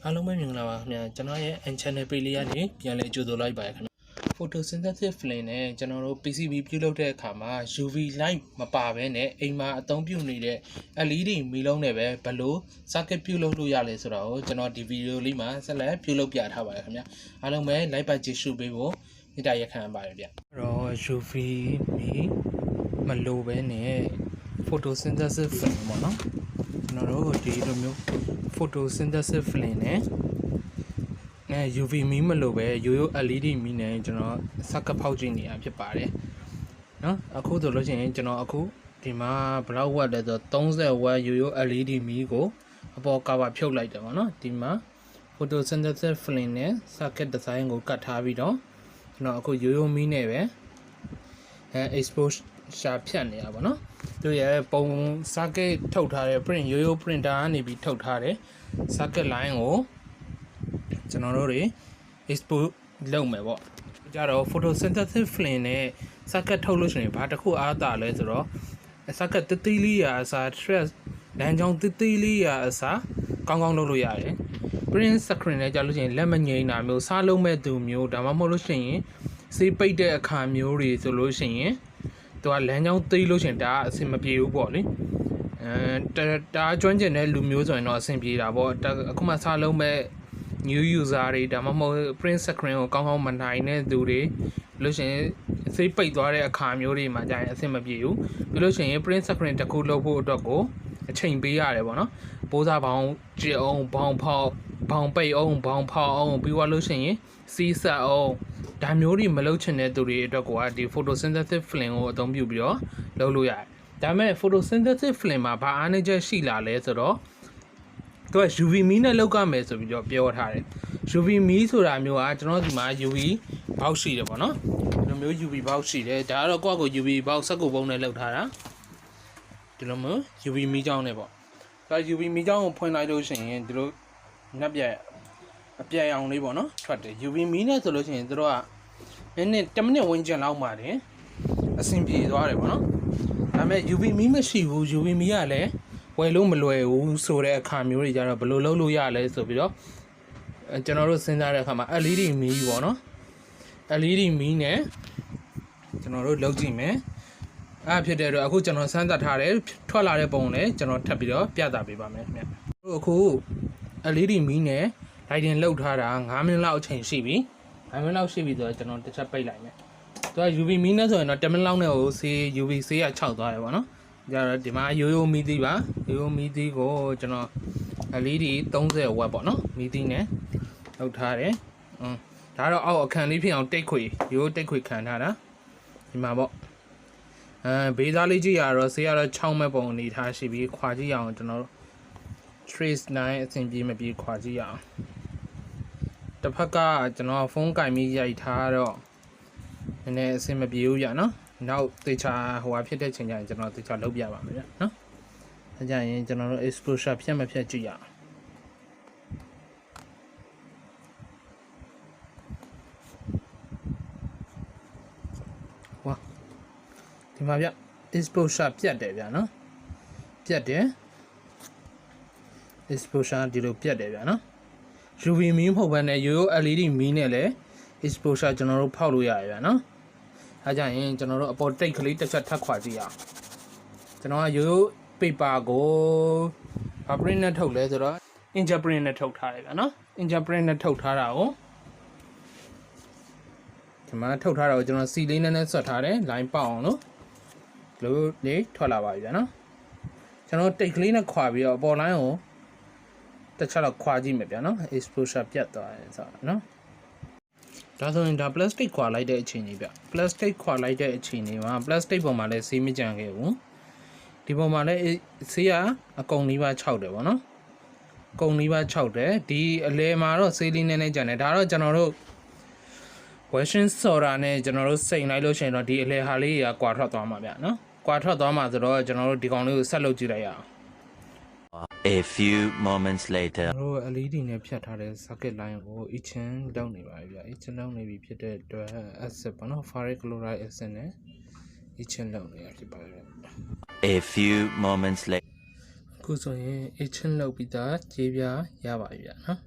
အားလုံးပဲမြင်လာပါခင်ဗျာကျွန်တော်ရဲ့ channel page လေးကနေပြန်လဲကြိုဆိုလိုက်ပါရခင်ဗျာ Photosynthesis flame နဲ့ကျွန်တော်တို့ PCB ပြုလုပ်တဲ့အခါမှာ UV light မပါဘဲနဲ့အိမ်မှာအသုံးပြုနေတဲ့ LED မီးလုံးနဲ့ပဲဘယ်လို circuit ပြုလုပ်လို့ရလဲဆိုတာကိုကျွန်တော်ဒီဗီဒီယိုလေးမှာဆက်လက်ပြုလုပ်ပြထားပါတယ်ခင်ဗျာအားလုံးပဲ like ပါကြည့်ရှုပေးဖို့မေတ္တာရက်ခံပါတယ်ဗျာအဲ့တော့ UV မီးမလိုဘဲနဲ့ Photosynthesis flame ပေါ့နော်ကျွန်တော်တို့ဒီလိုမျိုး Photosynthesis flame နဲ့UV မီးမလို့ပဲရိုးရိုး LED မီးနဲ့ကျွန်တော်စက်ကဖောက်ကြည့်နေရဖြစ်ပါတယ်နော်အခုဆိုလို့ရှိရင်ကျွန်တော်အခုဒီမှာဘလောက်ဝတ်လဲဆို30ဝတ်ရိုးရိုး LED မီးကိုအပေါ်ကဘာဖြုတ်လိုက်တယ်ပေါ့နော်ဒီမှာ Photosynthesis flame နဲ့ circuit design ကိုကတ်ထားပြီးတော့ကျွန်တော်အခုရိုးရိုးမီးနဲ့ပဲexpose ရှာဖြတ်နေရပါတော့သူရဲ့ပုံ circuit ထုတ်ထားတဲ့ print ရိုးရိုး printer ကနေပြီးထုတ်ထားတဲ့ circuit line ကိုကျွန်တော်တို့တွေ export လုပ်မယ်ပေါ့ကြတော့ photosynthesis flame နဲ့ circuit ထုတ်လို့ရှိရင်ဘာတစ်ခုအားသာလဲဆိုတော့ circuit တိတိလေးရာအစား stress လမ်းကြောင်းတိတိလေးရာအစားကောင်းကောင်းလုပ်လို့ရတယ် print screen နဲ့ကြာလို့ရှိရင်လက်မငိမ့်တာမျိုးစားလုံးမဲ့သူမျိုးဒါမှမဟုတ်လို့ရှိရင်စေးပိတ်တဲ့အခါမျိုးတွေဆိုလို့ရှိရင်သူကလမ်းကြောင်းသိလို့ရှိရင်ဒါအဆင်မပြေဘူးပေါ့လေတာကျွမ်းကျင်တဲ့လူမျိုးဆိုရင်တော့အဆင်ပြေတာပေါ့အခုမှစားလုံးမဲ့new user တွေဒါမှမဟုတ် print screen ကိုကောင်းကောင်းမနိုင်တဲ့သူတွေလို့ရှိရင်စိတ်ပိတ်သွားတဲ့အခါမျိုးတွေမှာကြာရင်အဆင်မပြေဘူးပြီးလို့ရှိရင် print screen တစ်ခုလုပ်ဖို့အတွက်ကိုအချိန်ပေးရတယ်ပေါ့နော်ပိုးစားပေါင်းကြည့်အောင်ဘောင်ဖောက်ဘောင်ပိတ်အောင်ဘောင်ဖောက်အောင်ပြီးသွားလို့ရှိရင်စီးဆက်အောင်ဒါမျိုးတွေမလုပ်ချင်တဲ့သူတွေအတွက်ကဒီ photosynthesis flame ကိုအသုံးပြုပြီးတော့လုပ်လို့ရတယ်ဒါပေမဲ့ photosynthesis flame မှာဘာအားနည်းချက်ရှိလာလဲဆိုတော့သူက UV မီးနဲ့လောက်ကမယ်ဆိုပြီးတော့ပြောထားတယ် UV မီးဆိုတာမျိုးကကျွန်တော်ဒီမှာ UV ဘောက်ရှိတယ်ပေါ့နော်ဒီလိုမျိုး UV ဘောက်ရှိတယ်ဒါကတော့ကိုယ့်အကို UV ဘောက်စက်ကူပုံးနဲ့လောက်ထားတာဒီလိုမျိုး UV မီးကြောင်းနဲ့ပေါ့ဒါ UV မီးကြောင်းကိုဖွင့်လိုက်လို့ရှိရင်ဒီလိုနက်ပြက်အပြက်အောင်လေးပေါ့နော်ထွက်တယ် UV မီးနဲ့ဆိုလို့ရှိရင်တို့က10မိနစ်ဝန်းကျင်လောက်မှတင်အဆင်ပြေသွားတယ်ပေါ့နော်ဒါပေမဲ့ UV မီးမရှိဘူး UV မီးကလည်းဝယ်လို့မလွယ်ဘူးဆိုတဲ့အခါမျိုးတွေကြတော့ဘယ်လိုလုပ်လို့ရလဲဆိုပြီးတော့ကျွန်တော်တို့စဉ်းစားတဲ့အခါမှာ LED မီးပေါ့နော် LED မီးနဲ့ကျွန်တော်တို့လုပ်ကြည့်မယ်အဲ့ဖြစ်တဲ့တော့အခုကျွန်တော်စမ်းသပ်ထားတယ်ထွက်လာတဲ့ပုံနဲ့ကျွန်တော်ထပ်ပြီးတော့ပြသပေးပါမယ်ခင်ဗျတို့အခု LED မီးနဲ့ lighting လောက်ထားတာ9မိနစ်လောက်အချိန်ရှိပြီ9မိနစ်လောက်ရှိပြီဆိုတော့ကျွန်တော်တစ်ချက်ပိတ်လိုက်မယ်သူက UV မီးနဲ့ဆိုရင်တော့10မိနစ်လောက်နဲ့ကိုဆေး UV ဆေးက6သွားတယ်ပေါ့နော်ကြတော့ဒီမှာရိုးရိုးမီးသီးပါရိုးရိုးမီးသီးကိုကျွန်တော်LED 30 watt ပေါ့နော်မီးသီးနဲ့လောက်ထားတယ်ဒါတော့အောက်အခန်းလေးဖြစ်အောင်တိတ်ခွေရိုးတိတ်ခွေခံထားတာဒီမှာပေါ့ဘေးသားလေးကြည့်ရတော့ဆေးရတော့6မဲ့ပုံအနေထားရှိပြီးခွာကြည့်ရအောင်ကျွန်တော်တို့ trace 9အဆင်ပြေမပြေခွာကြည့်ရအောင်တစ်ဖက်ကကျွန်တော်ဖုန်းကင်ပြီးရိုက်ထားတော့နည်းနည်းအဆင်မပြေဘူးဗျာနော်နောက်သေချာဟိုဟာဖြစ်တဲ့ချိန်ကျရင်ကျွန်တော်သေချာလုပ်ပြပါမယ်ဗျာနော်အဲကြရင်ကျွန်တော်တို့ exposure ဖြတ်မဖြတ်ကြည့်ရအောင်ဝါဒီမှာဗျ exposure ပြတ်တယ်ဗျာနော်ပြတ်တယ် exposure ဒီလိုပြတ်တယ်ဗျာနော် UV မီးမဟုတ်ဘဲနဲ့ရိုးရိုး LED မီးနဲ့လည်း exposure ကျွန်တော်တို့ဖောက်လို့ရတယ်ဗျာနော်အဲကြရင်ကျွန်တော်တို့အပေါ်တိတ်ကလေးတစ်ချက်ထပ်ခွာကြည့်ရအောင်ကျွန်တော်ကရိုးရိုး paper ကိုဘာ print နဲ့ထုတ်လဲဆိုတော့ inkjet print နဲ့ထုတ်ထားတယ်ဗျာနော် inkjet print နဲ့ထုတ်ထားတာကိုဒီမှာထုတ်ထားတာကိုကျွန်တော်စီလေးနဲ့ဆွတ်ထားတယ် line ပေါက်အောင်လို့လို့လေးထွက်လာပါပြီဗျာနော်ကျွန်တော်တိတ်ကလေးနဲ့ခွာပြီးတော့အပေါ် line ကိုတစ်ချက်တော့ခွာကြည့်မယ်ဗျာနော် exposure ပြတ်သွားတယ်ဆိုတော့နော်ဒါဆိုရင်ဒါ plastic ခွာလိုက်တဲ့အချိန်ကြီးဗျ plastic ခွာလိုက်တဲ့အချိန်ကြီးမှာ plastic ပေါ်မှာလည်းဆေးမကြံခဲ့ဘူးဒီပေါ်မှာလည်းဆေးကအကုန်နီးပါး6တယ်ဗောနော်အကုန်နီးပါး6တယ်ဒီအလဲမှာတော့ဆေးလေးနည်းနည်းကြံတယ်ဒါတော့ကျွန်တော်တို့ version soda နဲ့ကျွန်တော်တို့စိန်လိုက်လို့ရှိရင်တော့ဒီအလဲဟာလေးကကွာထွက်သွားမှာဗျနော်ကွာထွက်သွားမှာဆိုတော့ကျွန်တော်တို့ဒီကောင်လေးကိုဆက်လုပ်ကြည့်လိုက်ရအောင်A few moments later တို့ LED နဲ့ဖြတ်ထားတဲ့ circuit line ကို etching လုပ်နေပါပြီဗျ etching လုပ်နေပြီဖြစ်တဲ့အတွက် acid ပေါ့နော် ferric chloride acid နဲ့ etching လုပ်နေရဖြစ်ပါတယ် A few moments later အခုဆိုရင် etching လုပ်ပြီးသားကြေးပြားရပါပြီဗျနော်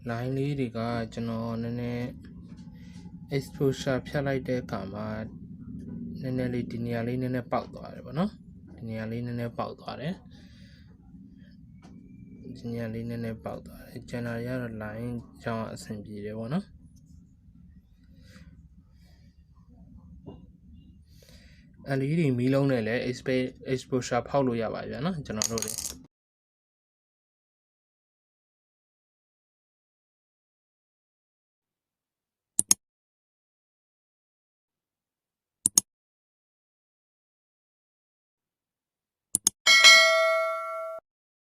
line လေးတွေကကျွန်တော်နည်းနည်း exposure ဖြတ်လိုက်တဲ့အခါမှာနည်းနည်းလေးဒီနေရာလေးနည်းနည်းပေါက်သွားတယ်ပေါ့နော်ဒီနေရာလေးနည်းနည်းပေါက်သွားတယ်ဒီနေရာလေးနည်းနည်းပေါက်သွားတယ်ကျန်တာရတော့ line ကြောင်းအဆင်ပြေတယ်ပေါ့နော်LED မီးလုံးနဲ့လည်း exposure ဖောက်လို့ရပါဗျာနော်ကျွန်တော်တို့